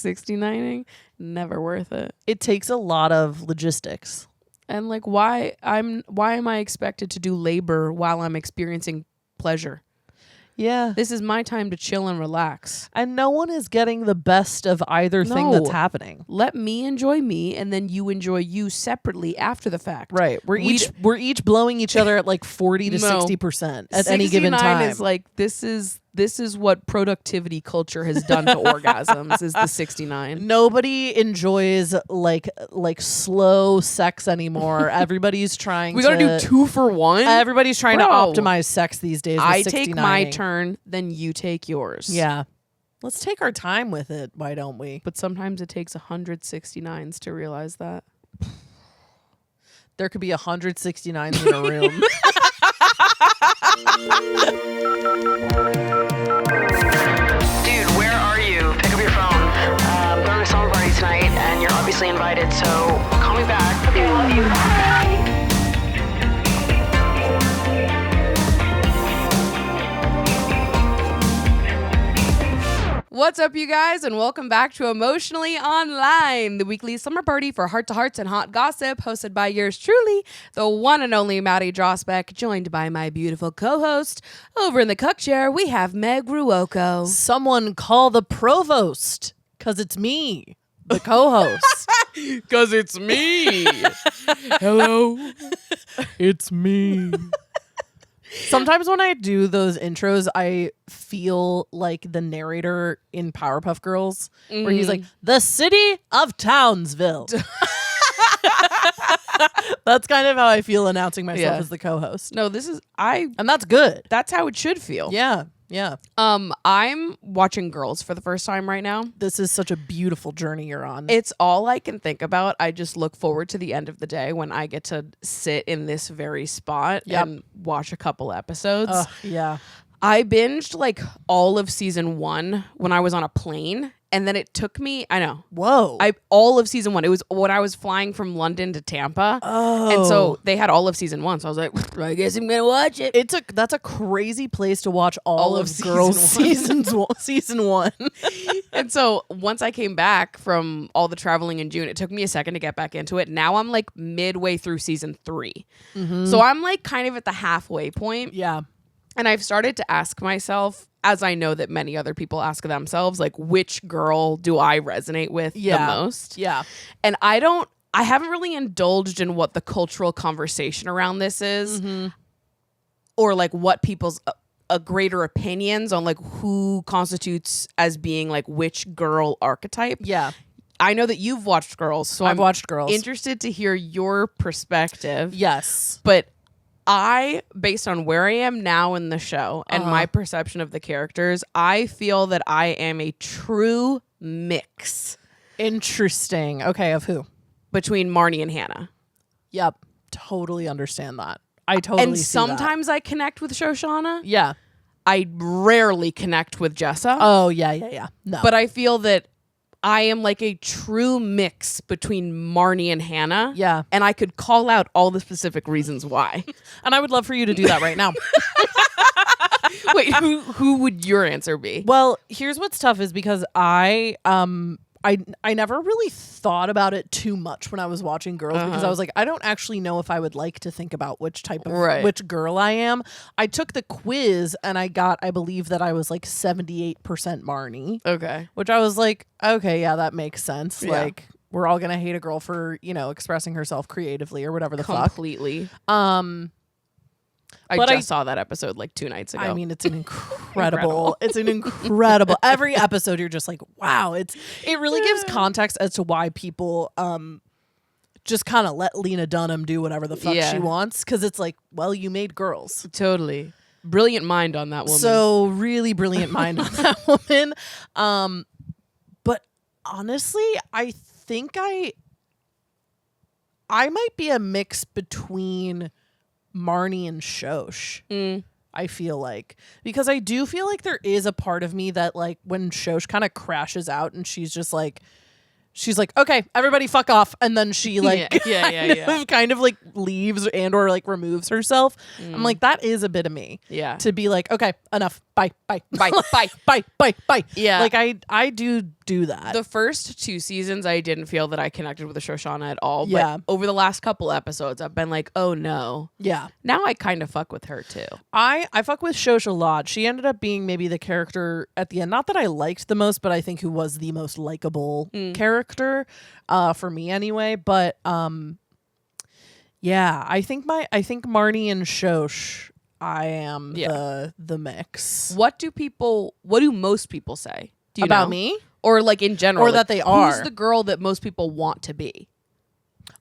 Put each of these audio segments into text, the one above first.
69ing, never worth it. It takes a lot of logistics. And like, why am I expected to do labor while I'm experiencing pleasure? Yeah. This is my time to chill and relax. And no one is getting the best of either thing that's happening. Let me enjoy me, and then you enjoy you separately after the fact. Right. We're each blowing each other at like 40 to 60% at any given time. 69 is like, this is what productivity culture has done to orgasms, is the 69. Nobody enjoys like slow sex anymore. Everybody's trying We gotta do 2 for 1. Everybody's trying to optimize sex these days. I take my turn, then you take yours. Yeah. Let's take our time with it. Why don't we? But sometimes it takes 169s to realize that. There could be 169s in a room. Dude, where are you? Pick up your phone. I'm going to a summer party tonight, and you're obviously invited, so call me back. Okay, love you. Bye. What's up, you guys, and welcome back to Emotionally Online, the weekly summer party for heart-to-hearts and hot gossip, hosted by yours truly, the one and only Maddie Drosbeck, joined by my beautiful co-host. Over in the cuck chair, we have Meg Ruoko. Someone call the provost, because it's me, the co-host. Because it's me. Hello. It's me. Sometimes when I do those intros, I feel like the narrator in Powerpuff Girls, where he's like, the city of Townsville. That's kind of how I feel announcing myself as the co-host. No, And that's good. That's how it should feel. Yeah. Yeah. I'm watching Girls for the first time right now. This is such a beautiful journey you're on. It's all I can think about. I just look forward to the end of the day when I get to sit in this very spot and watch a couple episodes. Yeah. I binged like all of season 1 when I was on a plane. And then it took me, Whoa. all of season 1. It was when I was flying from London to Tampa. Oh. And so they had all of season 1. So I was like, I guess I'm going to watch it. That's a crazy place to watch all of Girls season 1. And so once I came back from all the traveling in June, it took me a second to get back into it. Now I'm like midway through season 3. Mm-hmm. So I'm like kind of at the halfway point. Yeah. And I've started to ask myself, as I know that many other people ask themselves, like, which girl do I resonate with the most? Yeah. And I haven't really indulged in what the cultural conversation around this is, or like what people's greater opinions on like who constitutes as being like which girl archetype. Yeah. I know that you've watched Girls, so I've watched Girls. Interested to hear your perspective. Yes. But based on where I am now in the show and my perception of the characters, I feel that I am a true mix. Interesting. Okay, of who? Between Marnie and Hannah. Yep. Totally understand that. I totally And see sometimes I connect with Shoshana. Yeah. I rarely connect with Jessa. Oh, yeah. No. But I feel that I am like a true mix between Marnie and Hannah. Yeah. And I could call out all the specific reasons why. And I would love for you to do that right now. Wait, who would your answer be? Well, here's what's tough is because I never really thought about it too much when I was watching Girls because I was like, I don't actually know if I would like to think about which type of which girl I am. I took the quiz and I believe that I was like 78% Marnie. Okay. Which I was like, okay, yeah, that makes sense. Yeah. Like we're all gonna hate a girl for, expressing herself creatively or whatever the Completely. fuck. I just saw that episode like 2 nights ago. I mean, it's an incredible. It's an incredible. Every episode, you're just like, wow. It really gives context as to why people just kind of let Lena Dunham do whatever the fuck she wants, because it's like, well, you made Girls. Totally brilliant mind on that woman. So really brilliant mind on that woman. But honestly, I think I might be a mix between Marnie and Shosh. I feel like, because I do feel like there is a part of me that like when Shosh kind of crashes out and she's like, okay, everybody fuck off, and then she like kind of like leaves and or like removes herself. I'm like, that is a bit of me. Yeah. To be like, okay, enough. bye. Bye. Yeah. Like I do that. The first 2 seasons, I didn't feel that I connected with the Shoshana at all. Yeah. But over the last couple episodes, I've been like, oh no. Yeah. Now I kind of fuck with her too. I fuck with Shosh a lot. She ended up being maybe the character at the end. Not that I liked the most, but I think who was the most likable character, for me anyway. But yeah, I think Marnie and Shosh, I am the mix. What do most people say? Do you About know? me? Or like in general? Or that they are. Who's the girl that most people want to be?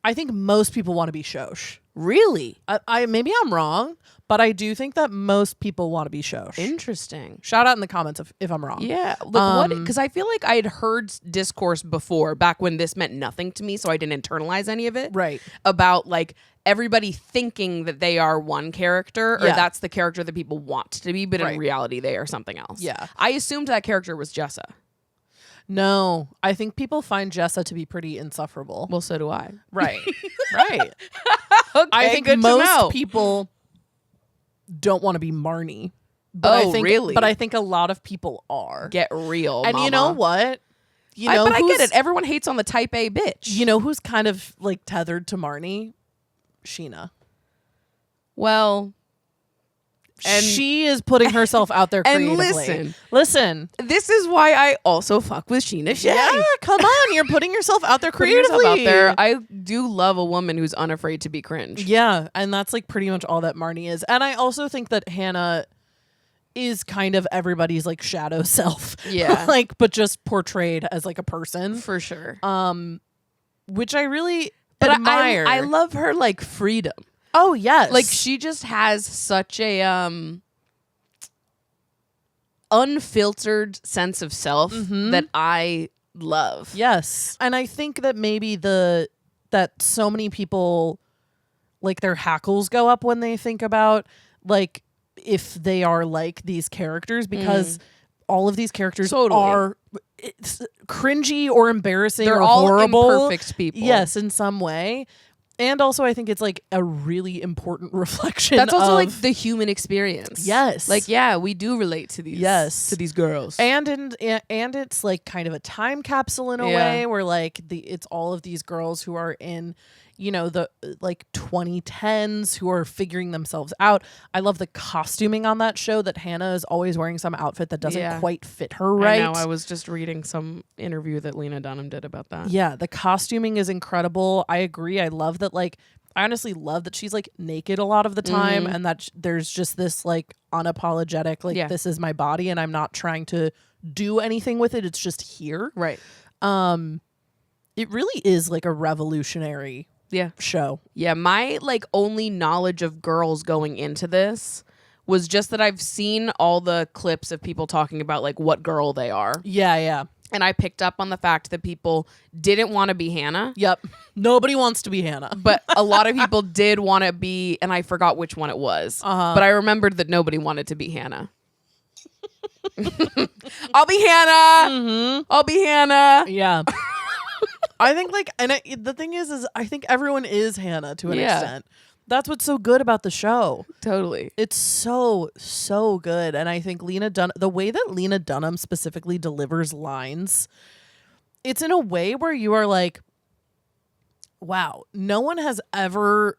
I think most people want to be Shosh. Really? I maybe I'm wrong, but I do think that most people want to be Shosh. Interesting. Shout out in the comments if I'm wrong. Yeah. Like because I feel like I had heard discourse before, back when this meant nothing to me, so I didn't internalize any of it. Right. About like everybody thinking that they are one character, or that's the character that people want to be, but in reality they are something else. Yeah. I assumed that character was Jessa. No, I think people find Jessa to be pretty insufferable. Well, so do I. Right. Right. Okay, I think good to know. most people don't want to be Marnie. But really? But I think a lot of people are. Get real, And mama. you know what? But I get it. Everyone hates on the type A bitch. You know who's kind of like tethered to Marnie? Sheena. Well, and she is putting herself out there creatively. And listen. This is why I also fuck with Sheena Shea. Yeah, come on. You're putting yourself out there Putting creatively. yourself out there. I do love a woman who's unafraid to be cringe. Yeah, and that's like pretty much all that Marnie is. And I also think that Hannah is kind of everybody's like shadow self. Yeah. Like, but just portrayed as like a person. For sure. Which I really but admire. I love her like freedom. Oh, yes. Like she just has such a unfiltered sense of self that I love. Yes. And I think that maybe that so many people, like, their hackles go up when they think about like if they are like these characters, because all of these characters are cringy or embarrassing. They're or all horrible. imperfect people. Yes, in some way. And also, I think it's like a really important reflection. That's also of, like the human experience. Yes. Like, yeah, we do relate to these. Yes. To these girls. and it's like kind of a time capsule in a way, where like it's all of these girls who are in, you know, the like 2010s who are figuring themselves out. I love the costuming on that show, that Hannah is always wearing some outfit that doesn't quite fit her right. I know. I was just reading some interview that Lena Dunham did about that. Yeah, the costuming is incredible. I agree. I love that, like, I honestly love that she's like naked a lot of the time, and that there's just this like unapologetic, like, this is my body and I'm not trying to do anything with it. It's just here. Right. It really is like a revolutionary show. Yeah, my like only knowledge of girls going into this was just that I've seen all the clips of people talking about like what girl they are. Yeah. And I picked up on the fact that people didn't want to be Hannah. Yep. Nobody wants to be Hannah. But a lot of people did want to be, and I forgot which one it was. But I remembered that nobody wanted to be Hannah. I'll be Hannah. I'll be Hannah. Yeah. I think like, and the thing is I think everyone is Hannah to an extent. That's what's so good about the show. Totally. It's so good. And I think the way that Lena Dunham specifically delivers lines, it's in a way where you are like, wow, no one has ever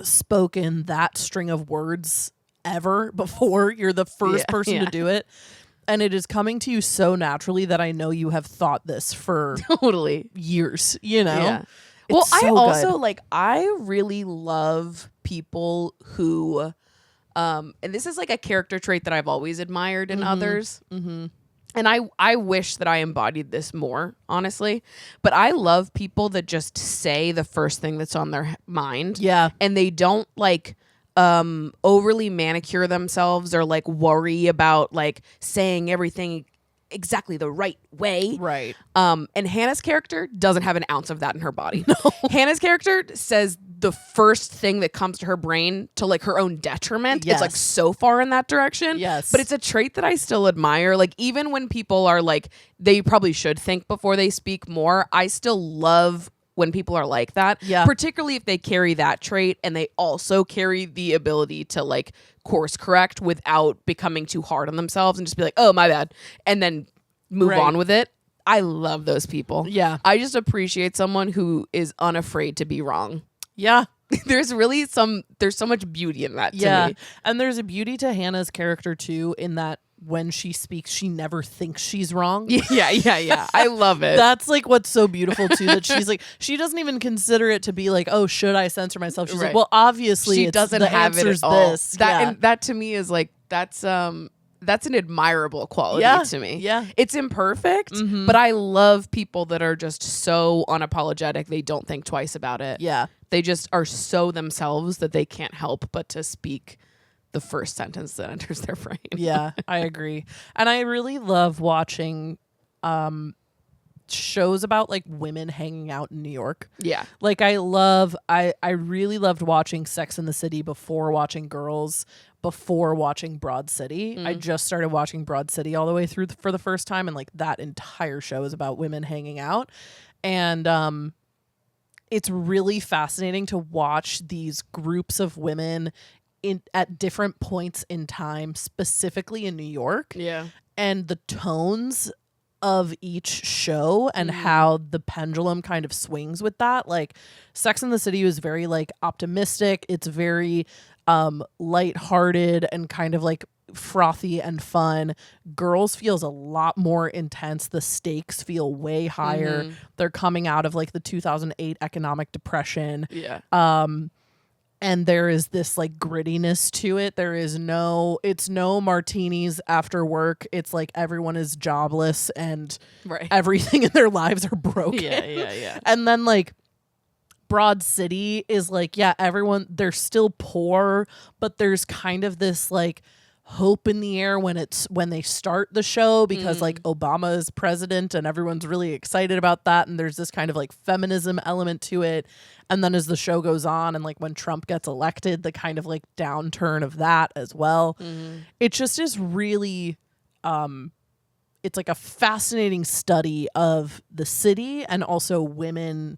spoken that string of words ever before. You're the first person to do it. And it is coming to you so naturally that I know you have thought this for years, you know? Yeah. Well, I really love people who, and this is like a character trait that I've always admired in others. And I wish that I embodied this more, honestly. But I love people that just say the first thing that's on their mind. Yeah. And they don't like overly manicure themselves or like worry about like saying everything exactly the right way. Right. And Hannah's character doesn't have an ounce of that in her body. No. Hannah's character says the first thing that comes to her brain to like her own detriment. Yes. It's like so far in that direction. Yes. But it's a trait that I still admire. Like even when people are like, they probably should think before they speak more, I still love when people are like that. Yeah. Particularly if they carry that trait and they also carry the ability to like course correct without becoming too hard on themselves and just be like, oh, my bad. And then move Right. on with it. I love those people. Yeah. I just appreciate someone who is unafraid to be wrong. Yeah. There's so much beauty in that to me. And there's a beauty to Hannah's character too, in that when she speaks, she never thinks she's wrong. Yeah. I love it. That's like what's so beautiful too, that she's like, she doesn't even consider it to be like, oh, should I censor myself? She's Right. like, well, obviously she it's, doesn't the have it answer's at all. this. And that to me is like, that's an admirable quality to me. Yeah. It's imperfect, but I love people that are just so unapologetic. They don't think twice about it. Yeah. They just are so themselves that they can't help but to speak the first sentence that enters their brain. Yeah, I agree. And I really love watching shows about like women hanging out in New York. Yeah. Like I really loved watching Sex and the City before watching Girls, before watching Broad City. I just started watching Broad City all the way through for the first time, and like that entire show is about women hanging out. And it's really fascinating to watch these groups of women at different points in time, specifically in New York. Yeah. And the tones of each show and how the pendulum kind of swings with that. Like Sex and the City was very like optimistic. It's very lighthearted and kind of like frothy and fun. Girls feels a lot more intense. The stakes feel way higher. They're coming out of like the 2008 economic depression. Yeah. And there is this like grittiness to it. It's no martinis after work. It's like everyone is jobless and everything in their lives are broken. Yeah. And then like Broad City is like, yeah, everyone, they're still poor, but there's kind of this like hope in the air when they start the show, because like Obama is president and everyone's really excited about that, and there's this kind of like feminism element to it. And then as the show goes on and like when Trump gets elected, the kind of like downturn of that as well. It just is really it's like a fascinating study of the city and also women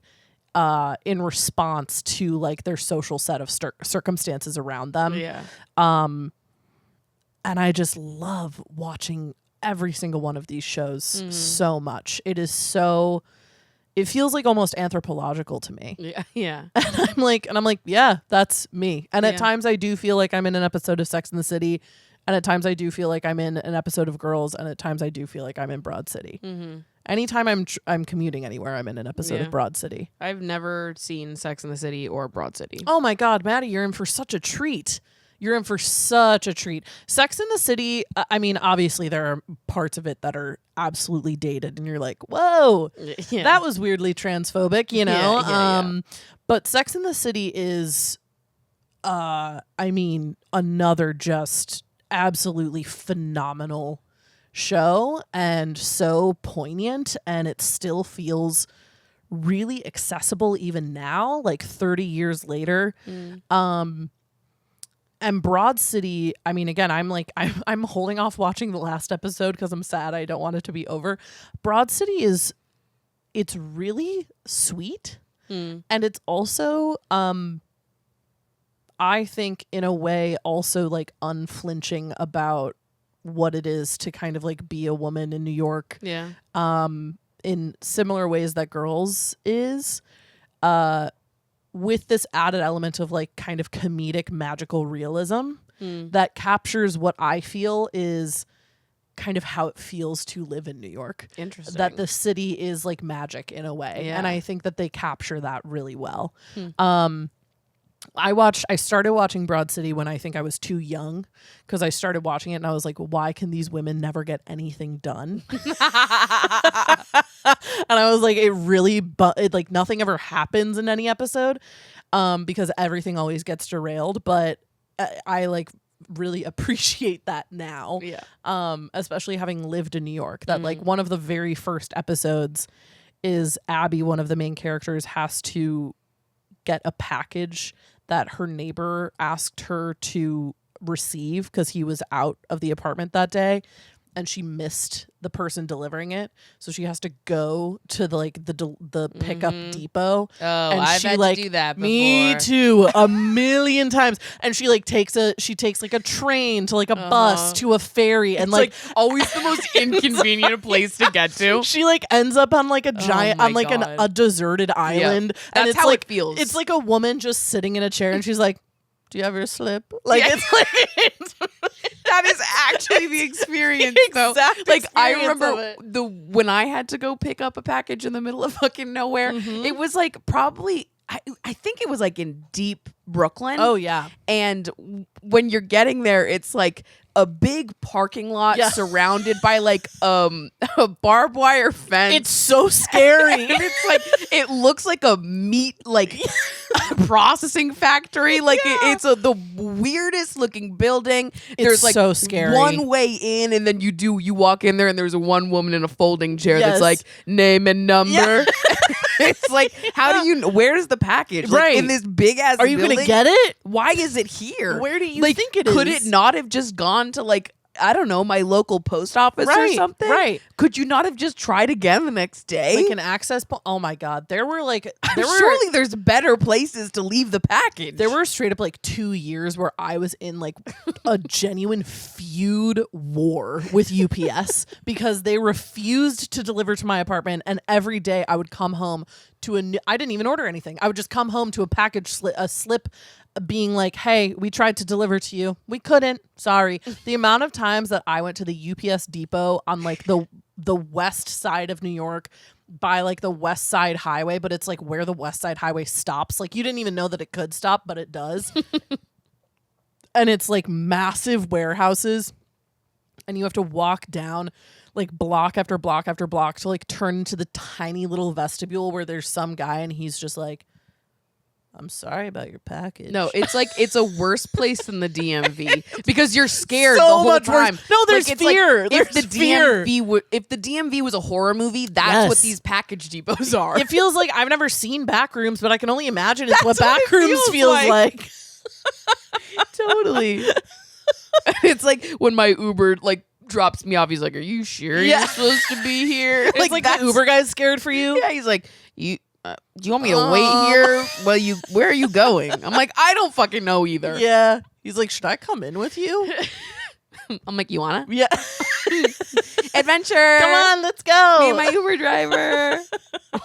in response to like their social set of circumstances around them. Yeah. And I just love watching every single one of these shows so much. It feels like almost anthropological to me. Yeah. And I'm like, yeah, that's me. And at times I do feel like I'm in an episode of Sex and the City. And at times I do feel like I'm in an episode of Girls. And at times I do feel like I'm in Broad City. Anytime I'm commuting anywhere, I'm in an episode of Broad City. I've never seen Sex and the City or Broad City. Oh my God, Maddie, you're in for such a treat. Sex and the City, I mean, obviously there are parts of it that are absolutely dated and you're like, whoa, that was weirdly transphobic, you know? Yeah. But Sex and the City is, I mean, another just absolutely phenomenal show and so poignant, and it still feels really accessible even now, like 30 years later. And Broad City, I mean, again, I'm holding off watching the last episode because I'm sad. I don't want it to be over. Broad City it's really sweet. And it's also, I think in a way also like unflinching about what it is to kind of like be a woman in New York. Yeah. In similar ways that Girls is. With this added element of like kind of comedic magical realism that captures what I feel is kind of how it feels to live in New York. Interesting. That the city is like magic in a way. Yeah. And I think that they capture that really well. I started watching Broad City when I think I was too young, because I started watching it and I was like, why can these women never get anything done? And I was like, like nothing ever happens in any episode, because everything always gets derailed. But I like really appreciate that now. Yeah. Especially having lived in New York, that like one of the very first episodes is Abby, one of the main characters, has to get a package that her neighbor asked her to receive because he was out of the apartment that day. and she missed the person delivering it, so she has to go to the pickup depot. Oh, and I've she had like to do that before. me too, a million times. And she like takes a train to like a bus to a ferry, and It's like always the most inconvenient place to get to. she like ends up on like a giant my God. a deserted island. That's and it's how like, it feels. It's like a woman just sitting in a chair, and she's like, "Do you have your slip?" Like it's like That is actually the experience, though. Exact Like I experience remember of it. when I had to go pick up a package in the middle of fucking nowhere. It was like probably I think it was like in deep Brooklyn. Oh yeah. And when you're getting there, it's like a big parking lot surrounded by like a barbed wire fence. It's so scary. And it's like it looks like a meat like processing factory. Like it's the weirdest looking building. There's like so scary. one way in, and then you walk in there, and there's one woman in a folding chair that's like name and number. Yeah. It's like, how do you? Where's the package? Like, Right. in this big ass. Are you building? gonna get it? Why is it here? Where do you like, think it could is? it not have just gone to like, I don't know, my local post office or Right, something? right. Could you not have just tried again the next day? Like an access point? Oh my god. Surely there's better places to leave the package. There were straight up like 2 years where I was in like a genuine feud war with UPS because they refused to deliver to my apartment, and every day I would come home to I didn't even order anything. I would just come home to a package a slip being like, "Hey, we tried to deliver to you. We couldn't. Sorry." The amount of times that I went to the UPS depot on like the west side of New York by like the West Side Highway, but it's like where the West Side Highway stops. Like you didn't even know that it could stop, but it does. And it's like massive warehouses, and you have to walk down like block after block after block to like turn into the tiny little vestibule where there's some guy and he's just like, "I'm sorry about your package." No, it's like it's a worse place than the DMV because you're scared So the whole much worse. time. No, there's Like, it's fear. Like, There's fear. if the DMV was a horror movie, that's Yes. what these package depots are. It feels like I've never seen back rooms, but I can only imagine it's what That's what back it rooms feels like. like. Totally. It's like when my Uber like drops me off. He's like, "Are you sure Yeah. you're supposed to be here?" It's like the Uber guy's scared for you. Yeah, he's like, "You do you want me to wait here? Well, where are you going?" I'm like, "I don't fucking know either." Yeah. He's like, "Should I come in with you?" I'm like, "You wanna Yeah. adventure? Come on, let's go. Me and my Uber driver."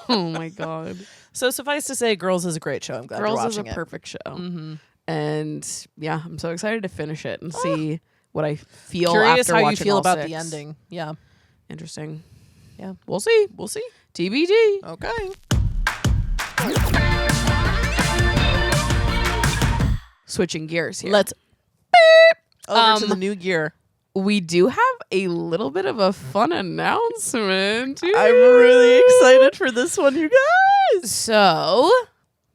Oh my god. So suffice to say, Girls is a great show. I'm glad Girls you're is a watching it. perfect show. And yeah, I'm so excited to finish it and see what I feel Curious after how you watching feel all about 6. the ending. Yeah. Interesting. Yeah. We'll see. We'll see. TBD. Okay. Switching gears here. Let's over to the new gear. We do have a little bit of a fun announcement. I'm really excited for this one, you guys. So,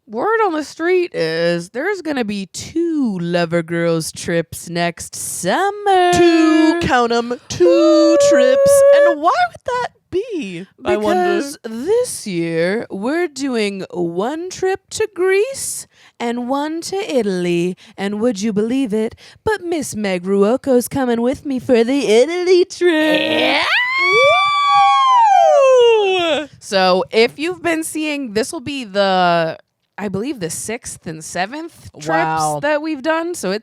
word on the street is there's going to be 2 Lover Girls trips next summer. 2, count 'em, 2 trips. And why would that be? I wonder. Because this year we're doing 1 trip to Greece and 1 to Italy. And would you believe it? But Miss Meg Ruoko's coming with me for the Italy trip. Woo! So if you've been seeing, this will be I believe the 6th and 7th trips Wow. that we've done. So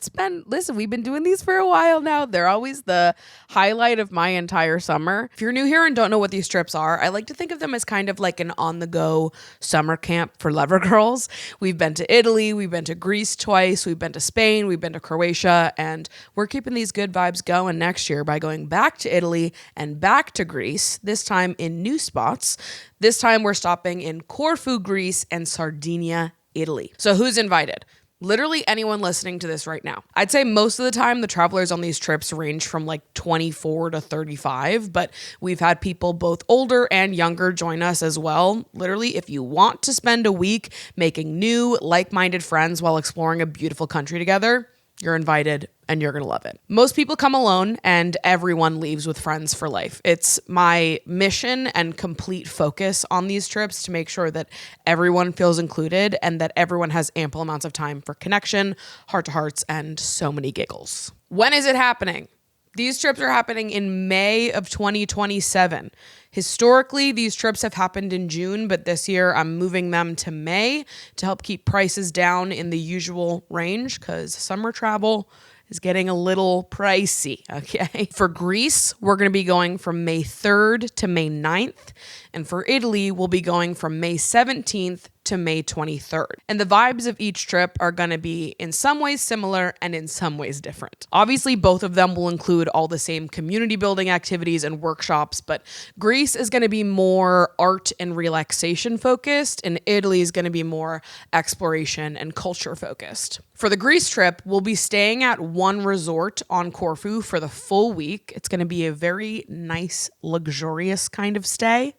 listen, we've been doing these for a while now. They're always the highlight of my entire summer. If you're new here and don't know what these trips are, I like to think of them as kind of like an on-the-go summer camp for lover girls. We've been to Italy, we've been to Greece twice, we've been to Spain, we've been to Croatia, and we're keeping these good vibes going next year by going back to Italy and back to Greece, this time in new spots. This time we're stopping in Corfu, Greece, and Sardinia, Italy. So who's invited? Literally anyone listening to this right now. I'd say most of the time the travelers on these trips range from like 24 to 35, but we've had people both older and younger join us as well. Literally, if you want to spend a week making new, like-minded friends while exploring a beautiful country together, you're invited and you're going to love it. Most people come alone and everyone leaves with friends for life. It's my mission and complete focus on these trips to make sure that everyone feels included and that everyone has ample amounts of time for connection, heart-to-hearts, and so many giggles. When is it happening? These trips are happening in May of 2027. Historically, these trips have happened in June, but this year I'm moving them to May to help keep prices down in the usual range because summer travel is getting a little pricey, okay? For Greece, we're going to be going from May 3rd to May 9th. And for Italy, we'll be going from May 17th to May 23rd. And the vibes of each trip are going to be in some ways similar and in some ways different. Obviously, both of them will include all the same community building activities and workshops, but Greece is going to be more art and relaxation focused, and Italy is going to be more exploration and culture focused. For the Greece trip, we'll be staying at one resort on Corfu for the full week. It's going to be a very nice, luxurious kind of stay.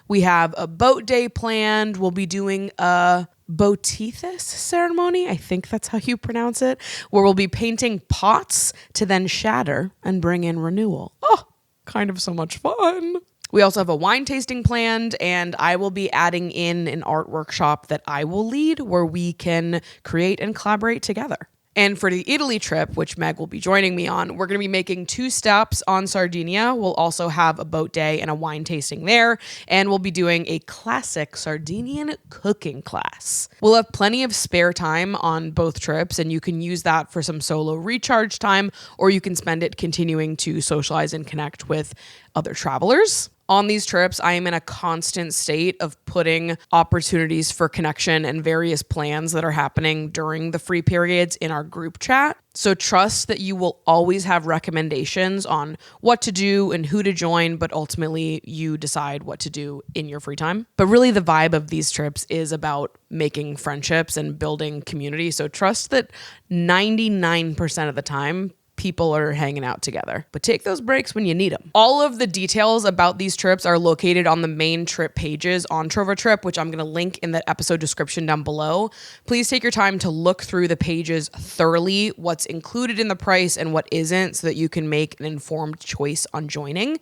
We have a boat day planned. We'll be doing a Botethis ceremony, I think that's how you pronounce it, where we'll be painting pots to then shatter and bring in renewal. Oh, kind of so much fun. We also have a wine tasting planned, and I will be adding in an art workshop that I will lead where we can create and collaborate together. And for the Italy trip, which Meg will be joining me on, we're going to be making 2 stops on Sardinia. We'll also have a boat day and a wine tasting there. And we'll be doing a classic Sardinian cooking class. We'll have plenty of spare time on both trips, and you can use that for some solo recharge time, or you can spend it continuing to socialize and connect with other travelers. On these trips, I am in a constant state of putting opportunities for connection and various plans that are happening during the free periods in our group chat. So trust that you will always have recommendations on what to do and who to join, but ultimately you decide what to do in your free time. But really the vibe of these trips is about making friendships and building community. So trust that 99% of the time, people are hanging out together, but take those breaks when you need them. All of the details about these trips are located on the main trip pages on Trova Trip, which I'm going to link in the episode description down below. Please take your time to look through the pages thoroughly, what's included in the price and what isn't, so that you can make an informed choice on joining.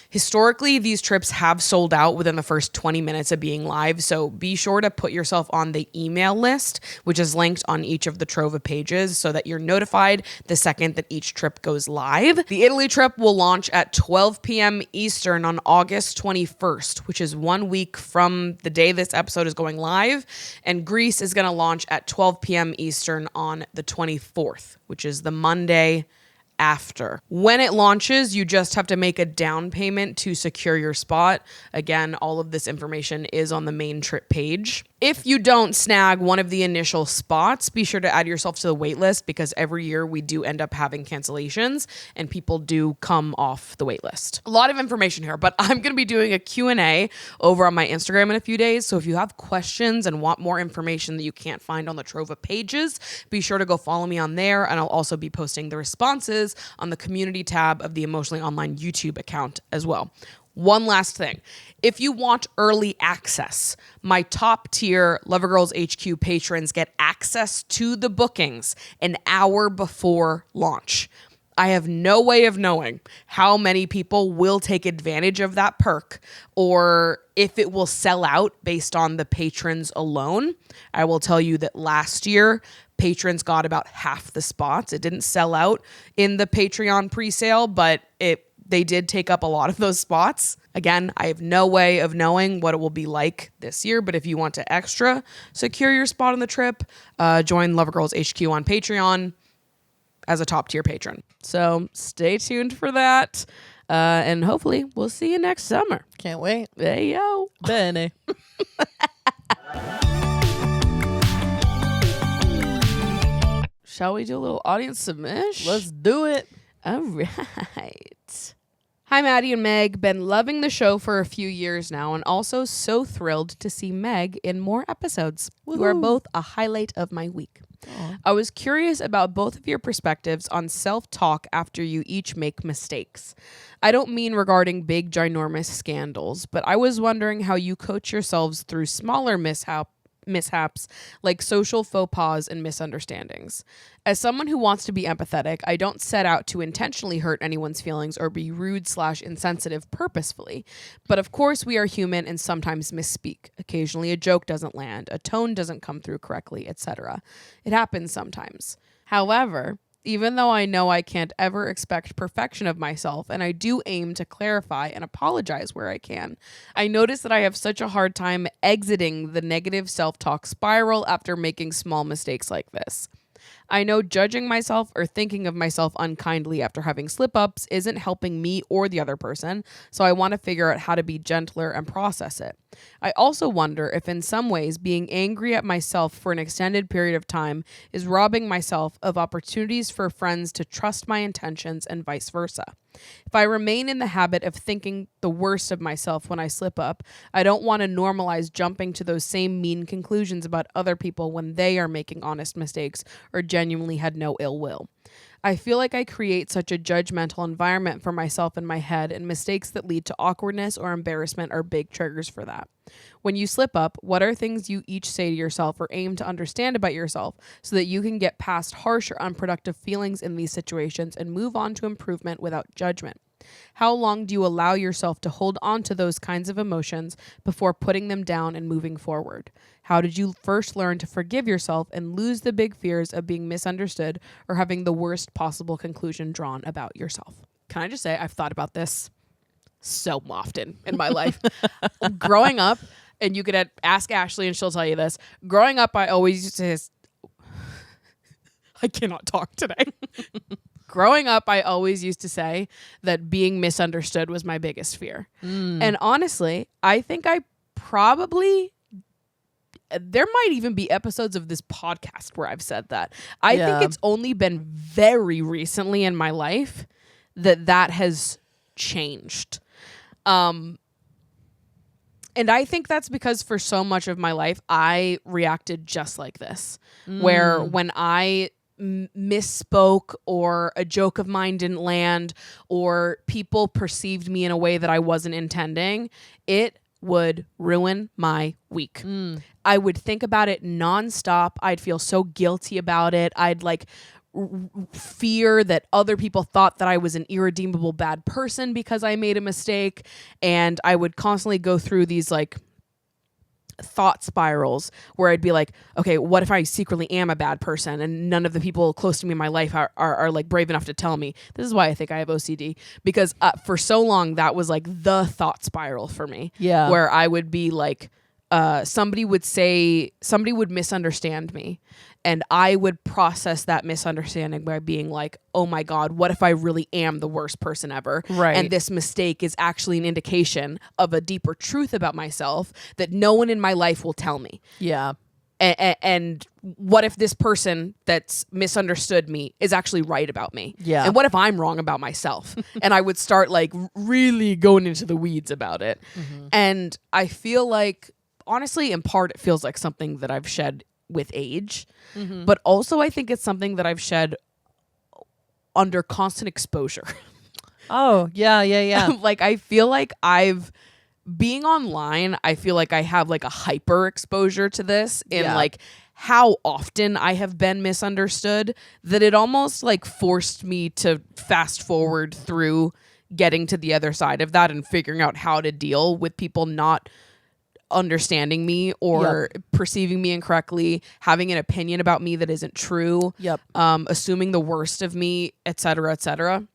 Historically, these trips have sold out within the first 20 minutes of being live, so be sure to put yourself on the email list, which is linked on each of the Trova pages, so that you're notified the second that each trip goes live. The Italy trip will launch at 12 p.m. Eastern on August 21st, which is 1 week from the day this episode is going live, and Greece is going to launch at 12 p.m. Eastern on the 24th, which is the Monday after. When it launches, you just have to make a down payment to secure your spot. Again, all of this information is on the main trip page. If you don't snag one of the initial spots, be sure to add yourself to the wait list, because every year we do end up having cancellations and people do come off the wait list. A lot of information here, but I'm going to be doing a Q&A over on my Instagram in a few days. So if you have questions and want more information that you can't find on the Trova pages, be sure to go follow me on there. And I'll also be posting the responses on the community tab of the Emotionally Online YouTube account as well. One last thing. If you want early access, my top tier Lovergirls HQ patrons get access to the bookings an hour before launch. I have no way of knowing how many people will take advantage of that perk, or if it will sell out based on the patrons alone. I will tell you that last year, patrons got about half the spots. It didn't sell out in the Patreon presale, but they did take up a lot of those spots. Again, I have no way of knowing what it will be like this year, but if you want to extra secure your spot on the trip, join Lovergirls HQ on Patreon as a top tier patron. So stay tuned for that. And hopefully we'll see you next summer. Can't wait. Hey, yo. Bene. Shall we do a little audience submission? Let's do it. All right. Hi, Maddie and Meg. Been loving the show for a few years now, and also so thrilled to see Meg in more episodes. Woohoo. You are both a highlight of my week. Aww. I was curious about both of your perspectives on self-talk after you each make mistakes. I don't mean regarding big, ginormous scandals, but I was wondering how you coach yourselves through smaller mishaps like social faux pas and misunderstandings. As someone who wants to be empathetic, I don't set out to intentionally hurt anyone's feelings or be rude/insensitive purposefully. But of course, we are human and sometimes misspeak. Occasionally, a joke doesn't land, a tone doesn't come through correctly, etc. It happens sometimes. However, Even though I know I can't ever expect perfection of myself, and I do aim to clarify and apologize where I can, I notice that I have such a hard time exiting the negative self-talk spiral after making small mistakes like this. I know judging myself or thinking of myself unkindly after having slip-ups isn't helping me or the other person, so I want to figure out how to be gentler and process it. I also wonder if in some ways being angry at myself for an extended period of time is robbing myself of opportunities for friends to trust my intentions and vice versa. If I remain in the habit of thinking the worst of myself when I slip up, I don't want to normalize jumping to those same mean conclusions about other people when they are making honest mistakes or genuinely had no ill will. I feel like I create such a judgmental environment for myself in my head, and mistakes that lead to awkwardness or embarrassment are big triggers for that. When you slip up, what are things you each say to yourself or aim to understand about yourself so that you can get past harsh or unproductive feelings in these situations and move on to improvement without judgment? How long do you allow yourself to hold on to those kinds of emotions before putting them down and moving forward? How did you first learn to forgive yourself and lose the big fears of being misunderstood or having the worst possible conclusion drawn about yourself? Can I just say I've thought about this so often in my life. Growing up, and you could ask Ashley and she'll tell you this. Growing up, I always used to... I cannot talk today. Growing up, I always used to say that being misunderstood was my biggest fear. And honestly, I think I probably... There might even be episodes of this podcast where I've said that. I think it's only been very recently in my life that has changed. And I think that's because for so much of my life, I reacted just like this, where when I misspoke or a joke of mine didn't land or people perceived me in a way that I wasn't intending, it would ruin my week. I would think about it nonstop. I'd feel so guilty about it. I'd fear that other people thought that I was an irredeemable bad person because I made a mistake. And I would constantly go through these thought spirals where I'd be like, okay, what if I secretly am a bad person and none of the people close to me in my life are brave enough to tell me? This is why I think I have OCD, because for so long that was the thought spiral for me. Yeah. Where I would be somebody would misunderstand me, and I would process that misunderstanding by being like, oh my God, what if I really am the worst person ever? Right. And this mistake is actually an indication of a deeper truth about myself that no one in my life will tell me. Yeah. And what if this person that's misunderstood me is actually right about me? Yeah. And what if I'm wrong about myself? And I would start really going into the weeds about it. Mm-hmm. And I feel like, honestly, in part, it feels like something that I've shed with age, but also I think it's something that I've shed under constant exposure. Oh, yeah. I feel like being online, I feel like I have a hyper exposure to this in how often I have been misunderstood, that it almost forced me to fast forward through getting to the other side of that and figuring out how to deal with people not understanding me or perceiving me incorrectly, having an opinion about me that isn't true, assuming the worst of me, etc., etc.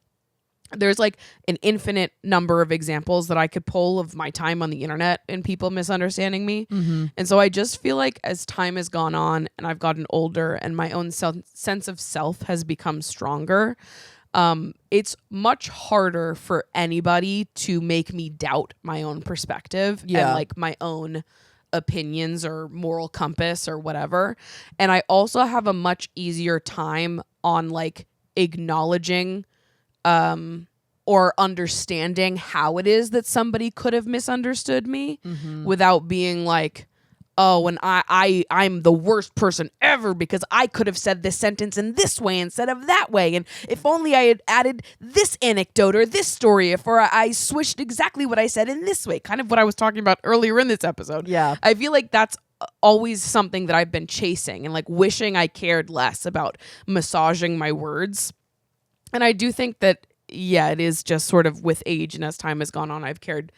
There's an infinite number of examples that I could pull of my time on the internet and people misunderstanding me. And so I just feel like as time has gone on and I've gotten older and my own sense of self has become stronger, it's much harder for anybody to make me doubt my own perspective and my own opinions or moral compass or whatever. And I also have a much easier time on acknowledging or understanding how it is that somebody could have misunderstood me without being oh, and I'm the worst person ever because I could have said this sentence in this way instead of that way. And if only I had added this anecdote or this story, or I switched exactly what I said in this way. Kind of what I was talking about earlier in this episode. Yeah. I feel like that's always something that I've been chasing and wishing I cared less about massaging my words. And I do think that, it is just sort of with age and as time has gone on, I've cared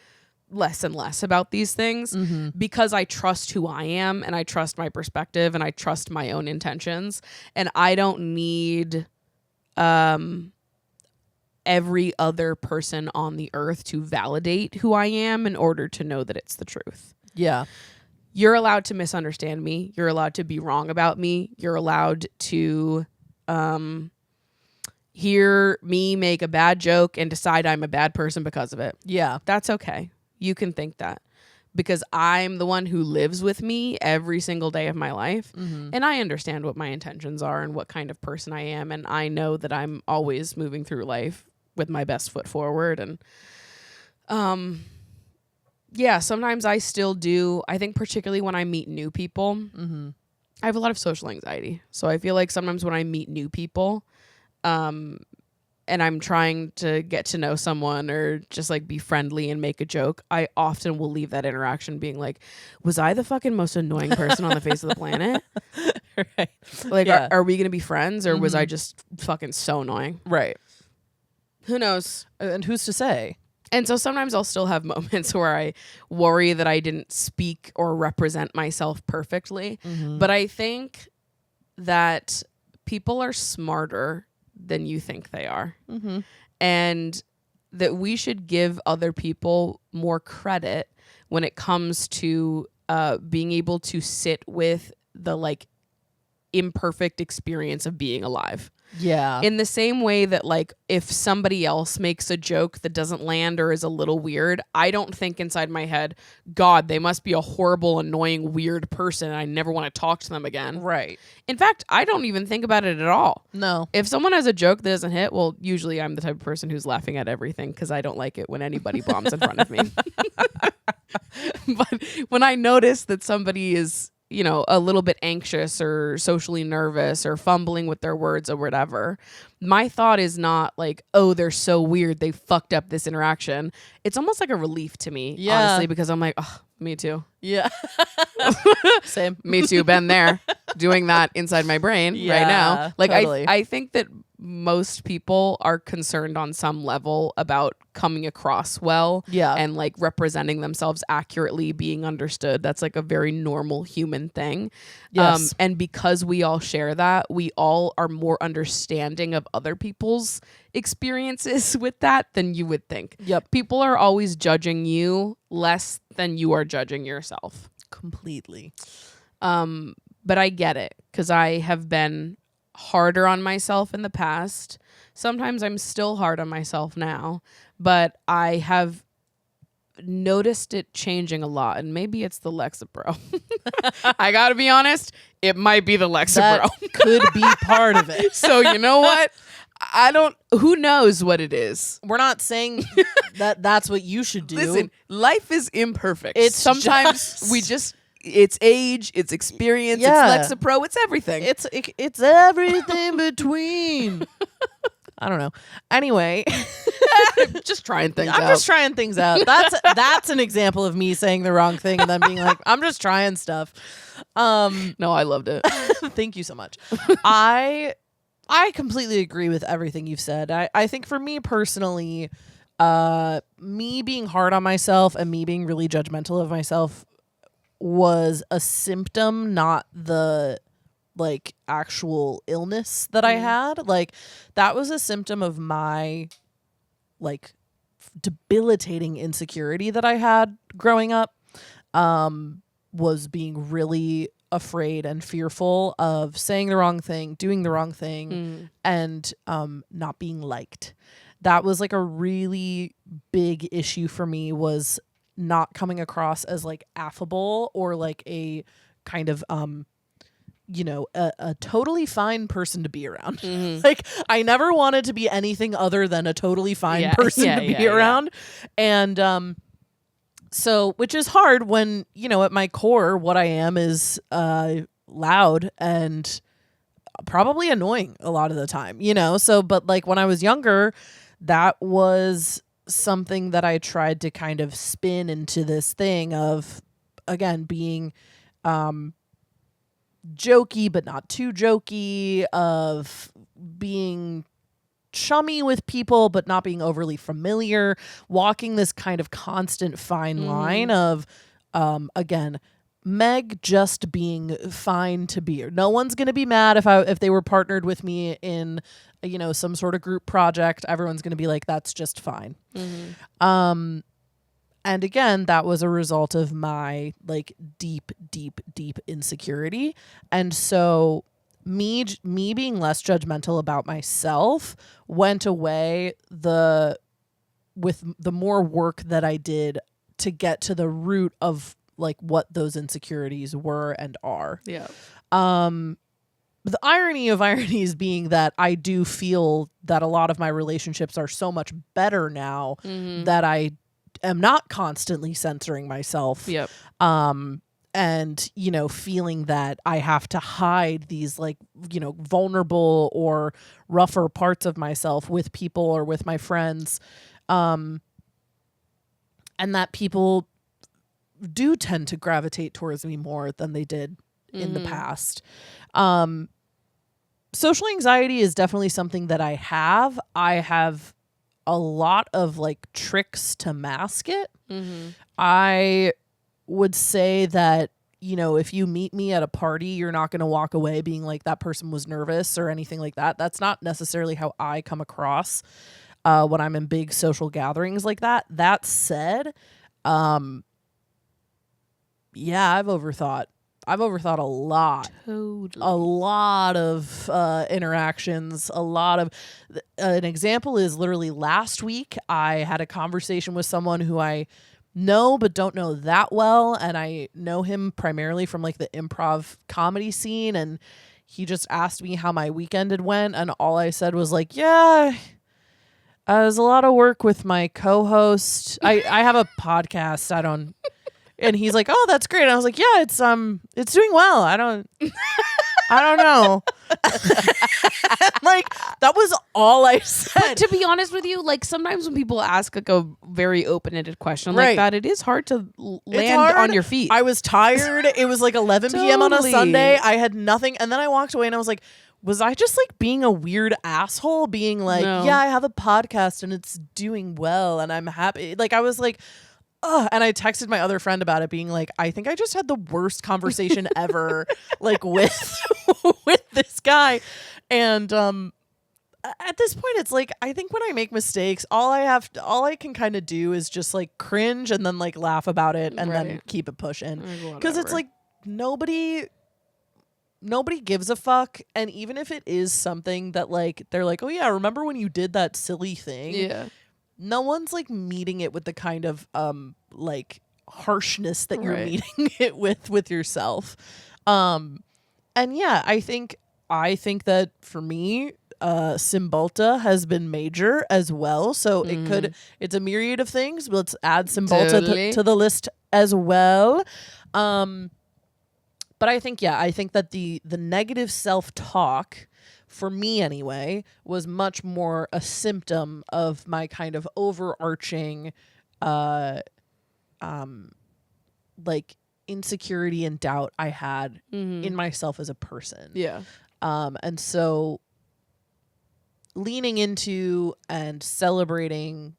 less and less about these things because I trust who I am and I trust my perspective and I trust my own intentions, and I don't need every other person on the earth to validate who I am in order to know that it's the truth. Yeah. You're allowed to misunderstand me. You're allowed to be wrong about me. You're allowed to hear me make a bad joke and decide I'm a bad person because of it. Yeah. That's okay. You can think that. Because I'm the one who lives with me every single day of my life. Mm-hmm. And I understand what my intentions are and what kind of person I am. And I know that I'm always moving through life with my best foot forward. And yeah, sometimes I still do. I think particularly when I meet new people, Mm-hmm. I have a lot of social anxiety. So I feel like sometimes when I meet new people, and I'm trying to get to know someone or just like be friendly and make a joke, I often will leave that interaction being like, was I the fucking most annoying person on the face of the planet? Right. Like, Yeah. are we going to be friends or was I just fucking so annoying? Right. Who knows? And who's to say? And so sometimes I'll still have moments where I worry that I didn't speak or represent myself perfectly. Mm-hmm. But I think that people are smarter than you think they are. Mm-hmm. And that we should give other people more credit when it comes to being able to sit with the like imperfect experience of being alive. Yeah. In the same way that like if somebody else makes a joke that doesn't land or is a little weird, I don't think inside my head, God, they must be a horrible, annoying, weird person and I never want to talk to them again. Right. In fact, I don't even think about it at all. No. If someone has a joke that doesn't hit, well, usually I'm the type of person who's laughing at everything because I don't like it when anybody bombs in front of me. But when I notice that somebody is, you know, a little bit anxious or socially nervous or fumbling with their words or whatever, my thought is not like, oh, they're so weird, they fucked up this interaction. It's almost like a relief to me, honestly, because I'm like, oh, me too. Yeah. Same. Me too, been there, doing that inside my brain right now. Like, totally. I think that most people are concerned on some level about coming across well and like representing themselves accurately, being understood. That's like a very normal human thing. Yes. And because we all share that, we all are more understanding of other people's experiences with that than you would think. Yep. People are always judging you less than you are judging yourself. Completely. But I get it because I have been harder on myself in the past. Sometimes I'm still hard on myself now, but I have noticed it changing a lot. And maybe it's the Lexapro. I gotta be honest, it might be the Lexapro. That could be part of it. So you know what? Who knows what it is? We're not saying that that's what you should do. Listen, life is imperfect. It's sometimes it's age, it's experience, Yeah. it's Lexapro, it's everything. It's everything between. I don't know. Anyway, just trying things I'm out. just trying things out. That's an example of me saying the wrong thing and then being like, I'm just trying stuff. No, I loved it. Thank you so much. I completely agree with everything you've said. I think for me personally, me being hard on myself and me being really judgmental of myself was a symptom, not the like actual illness that I had. Like that was a symptom of my like debilitating insecurity that I had growing up. Was being really afraid and fearful of saying the wrong thing, doing the wrong thing, and not being liked. That was like a really big issue for me, was not coming across as like affable or like a kind of a totally fine person to be around. Like I never wanted to be anything other than a totally fine person to be around. And so, which is hard when, you know, at my core, what I am is loud and probably annoying a lot of the time, you know? So, but like when I was younger, that was something that I tried to kind of spin into this thing of, again, being jokey, but not too jokey, of being chummy with people but not being overly familiar, walking this kind of constant fine line of again, Meg just being fine to be her. No one's gonna be mad if they were partnered with me in, you know, some sort of group project. Everyone's gonna be like, that's just fine. And again, that was a result of my like deep insecurity. And so me being less judgmental about myself went away with the more work that I did to get to the root of like what those insecurities were and are. Yeah. The irony of ironies being that I do feel that a lot of my relationships are so much better now that I am not constantly censoring myself. Yep. And, you know, feeling that I have to hide these like, you know, vulnerable or rougher parts of myself with people or with my friends. And that people do tend to gravitate towards me more than they did in the past. Social anxiety is definitely something that I have. I have a lot of like tricks to mask it. I would say that, you know, if you meet me at a party, you're not going to walk away being like that person was nervous or anything like that. That's not necessarily how I come across when I'm in big social gatherings like that. That said, yeah, I've overthought a lot. Totally. A lot of interactions, a lot of an example is literally last week I had a conversation with someone who I know but don't know that well, and I know him primarily from like the improv comedy scene, and he just asked me how my weekend had went, and all I said was like, yeah, there's a lot of work with my co-host. I have a podcast. And he's like, "Oh, that's great." And I was like, "Yeah, it's doing well. I don't know." Like that was all I said. But to be honest with you, like sometimes when people ask like a very open-ended question like that, it is hard to land on your feet. I was tired. It was like 11 p.m. on a Sunday. I had nothing, and then I walked away and I was like, was I just like being a weird asshole, being like, "Yeah, I have a podcast and it's doing well and I'm happy." Like I was like, and I texted my other friend about it, being like, I think I just had the worst conversation ever, like with this guy. And at this point, it's like, I think when I make mistakes, all I can kind of do is just like cringe and then like laugh about it and then keep it pushing. Because it's like nobody gives a fuck. And even if it is something that like they're like, "Oh yeah, remember when you did that silly thing?" Yeah. No one's like meeting it with the kind of like harshness that you're meeting it with yourself. And yeah, I think that for me, Cymbalta has been major as well. So it's a myriad of things. Let's add Cymbalta to the list as well. But I think that the negative self-talk, for me anyway, was much more a symptom of my kind of overarching like insecurity and doubt I had in myself as a person. Yeah. And so leaning into and celebrating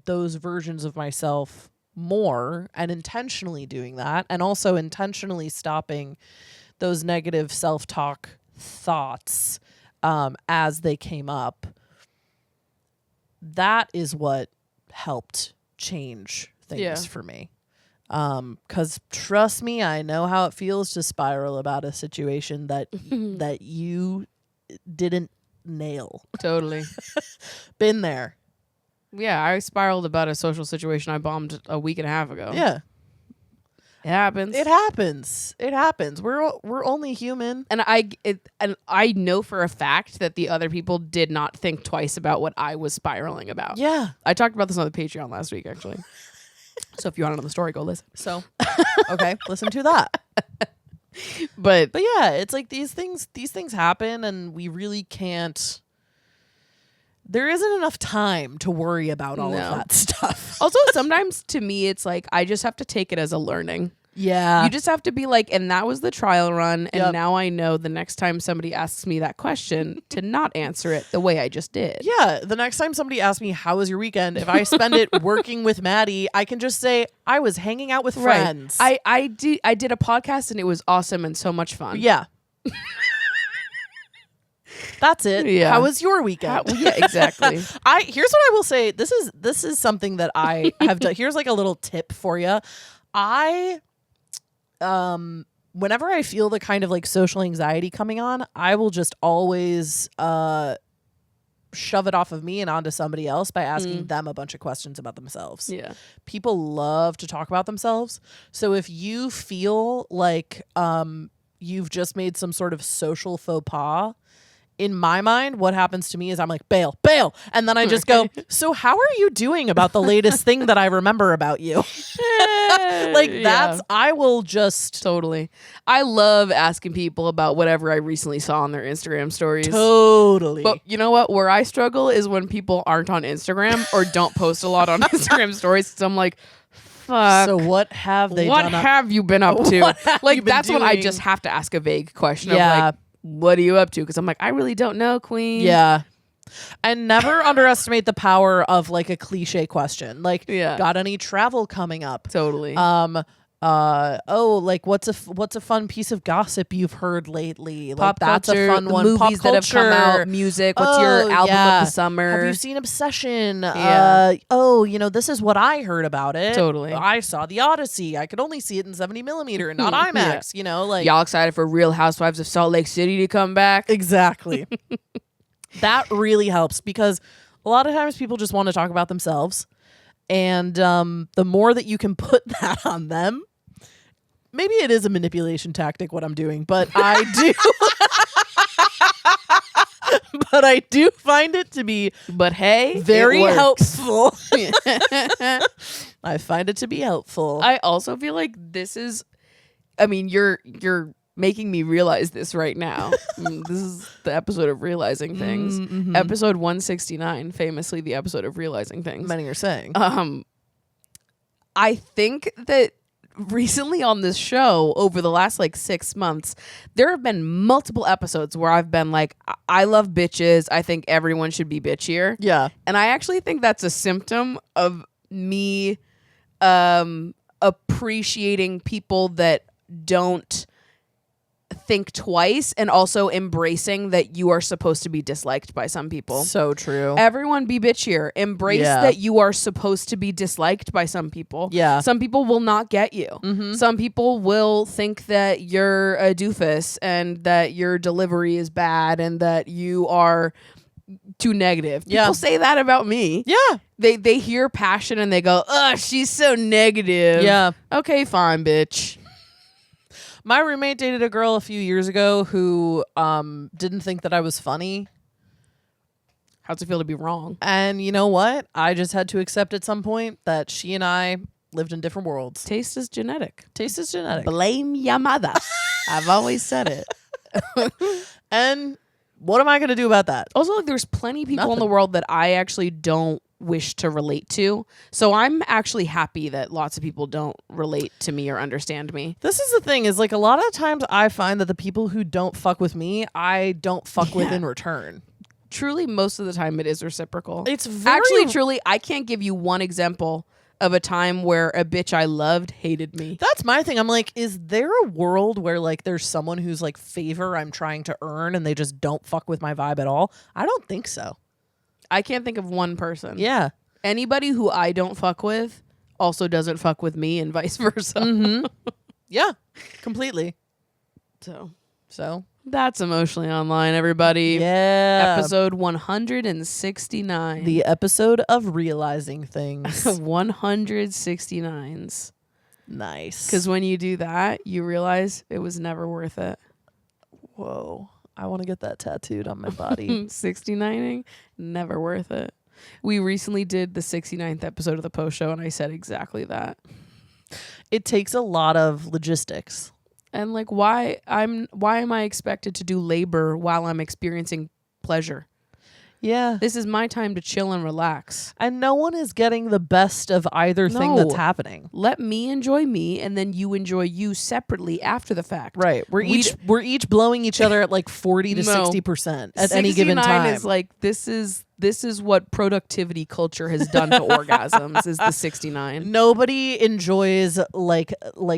those versions of myself more and intentionally doing that, and also intentionally stopping those negative self-talk thoughts as they came up, that is what helped change things for me. 'Cause trust me, I know how it feels to spiral about a situation that that you didn't nail. Totally. Been there. Yeah, I spiraled about a social situation I bombed a week and a half ago. Yeah. It happens. It happens. We're only human. And I know for a fact that the other people did not think twice about what I was spiraling about. Yeah. I talked about this on the Patreon last week, actually. So if you want to know the story, go listen. So, okay, listen to that. But yeah, it's like these things happen, and we really can't. There isn't enough time to worry about all of that stuff. Also, sometimes to me, it's like I just have to take it as a learning. Yeah. You just have to be like, and that was the trial run. And Yep. now I know the next time somebody asks me that question to not answer it the way I just did. Yeah. The next time somebody asks me, how was your weekend? If I spend it working with Maddie, I can just say, I was hanging out with friends. I did a podcast and it was awesome and so much fun. Yeah. That's it. Yeah. How was your weekend? Yeah, exactly. Here's what I will say. This is something that I have done. Here's like a little tip for you. Whenever I feel the kind of like social anxiety coming on, I will just always shove it off of me and onto somebody else by asking them a bunch of questions about themselves. Yeah. People love to talk about themselves. So if you feel like you've just made some sort of social faux pas, in my mind, what happens to me is I'm like, bail. And then I just go, so how are you doing about the latest thing that I remember about you? I will just. Totally. I love asking people about whatever I recently saw on their Instagram stories. Totally. But you know what? Where I struggle is when people aren't on Instagram or don't post a lot on Instagram stories. So I'm like, fuck. So what have they what done? have you been up to? What have you Like, been that's when I doing? just have to ask a vague question Yeah. of like, what are you up to? Because I'm like, I really don't know, queen. Yeah. And never underestimate the power of like a cliche question. Like, Yeah. got any travel coming up? Totally. Like what's a fun piece of gossip you've heard lately? Pop Like that's culture, a fun the one. movies Pop that have come culture. out, music. What's your album yeah. of the summer? Have you seen Obsession? Yeah. This is what I heard about it. Totally. I saw The Odyssey. I could only see it in 70 millimeter and not IMAX. Like Y'all excited for Real Housewives of Salt Lake City to come back? exactly. That really helps because a lot of times people just want to talk about themselves, and the more that you can put that on them. Maybe it is a manipulation tactic what I'm doing, but I do but I do find it to be But hey, very it works. helpful. I find it to be helpful. I also feel like this is, I mean, you're making me realize this right now. This is the episode of Realizing Things. Episode 169, famously the episode of Realizing Things. Many are saying. I think that recently on this show, over the last like 6 months, there have been multiple episodes where I've been like, I love bitches. I think everyone should be bitchier. Yeah. And I actually think that's a symptom of me appreciating people that don't think twice, and also embracing that you are supposed to be disliked by some people. So true. Everyone be bitchier. Embrace Yeah. that you are supposed to be disliked by some people. Yeah. Some people will not get you. Some people will think that you're a doofus and that your delivery is bad and that you are too negative. Yeah. People say that about me. Yeah. They hear passion and they go, ugh, she's so negative. Yeah. Okay, fine, bitch. My roommate dated a girl a few years ago who didn't think that I was funny. How's it feel to be wrong? And you know what? I just had to accept at some point that she and I lived in different worlds. Taste is genetic. Taste is genetic. Blame your mother. I've always said it. And what am I going to do about that? Also, like, there's plenty of people in Nothing. the world that I actually don't wish to relate to. So I'm actually happy that lots of people don't relate to me or understand me. This is the thing is like a lot of times I find that the people who don't fuck with me, I don't fuck with Yeah. in return. Truly, most of the time it is reciprocal. It's very Actually, truly, I can't give you one example of a time where a bitch I loved hated me. That's my thing. I'm like, is there a world where like there's someone who's like favor I'm trying to earn and they just don't fuck with my vibe at all? I don't think so. I can't think of one person. Yeah. Anybody who I don't fuck with also doesn't fuck with me and vice versa. Yeah. Completely. So that's Emotionally Online, everybody. Yeah. Episode 169. The episode of Realizing Things. 169s. Nice. Because when you do that, you realize it was never worth it. Whoa. I want to get that tattooed on my body. 69ing, never worth it. We recently did the 69th episode of the post show, and I said exactly that. It takes a lot of logistics. And like, why am I expected to do labor while I'm experiencing pleasure? Yeah. This is my time to chill and relax. And no one is getting the best of either thing that's happening. Let me enjoy me, and then you enjoy you separately after the fact. Right. We're each blowing each other at like 40 to 60% at any given time. 69 is like, this is what productivity culture has done to orgasms, is the 69. Nobody enjoys like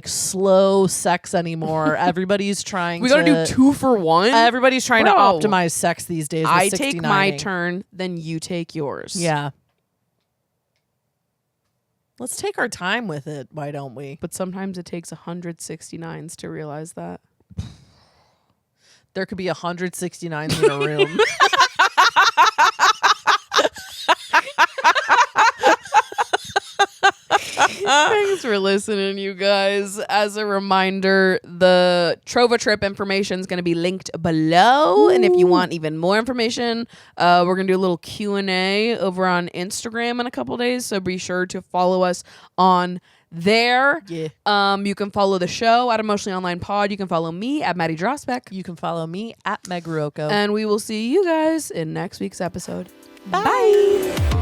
slow sex anymore. Everybody's trying We gotta do 2 for 1. Everybody's trying to optimize sex these days. I take my turn, then you take yours. Yeah. Let's take our time with it. Why don't we? But sometimes it takes 169s to realize that. There could be 169s in a room. Thanks for listening, you guys. As a reminder, the Trova trip information is going to be linked below. Ooh. And if you want even more information, we're going to do a little Q&A over on Instagram in a couple days. So be sure to follow us on there. Yeah. You can follow the show at Emotionally Online Pod. You can follow me at Maddie Drosbeck. You can follow me at Meg Ruocco. And we will see you guys in next week's episode. Bye.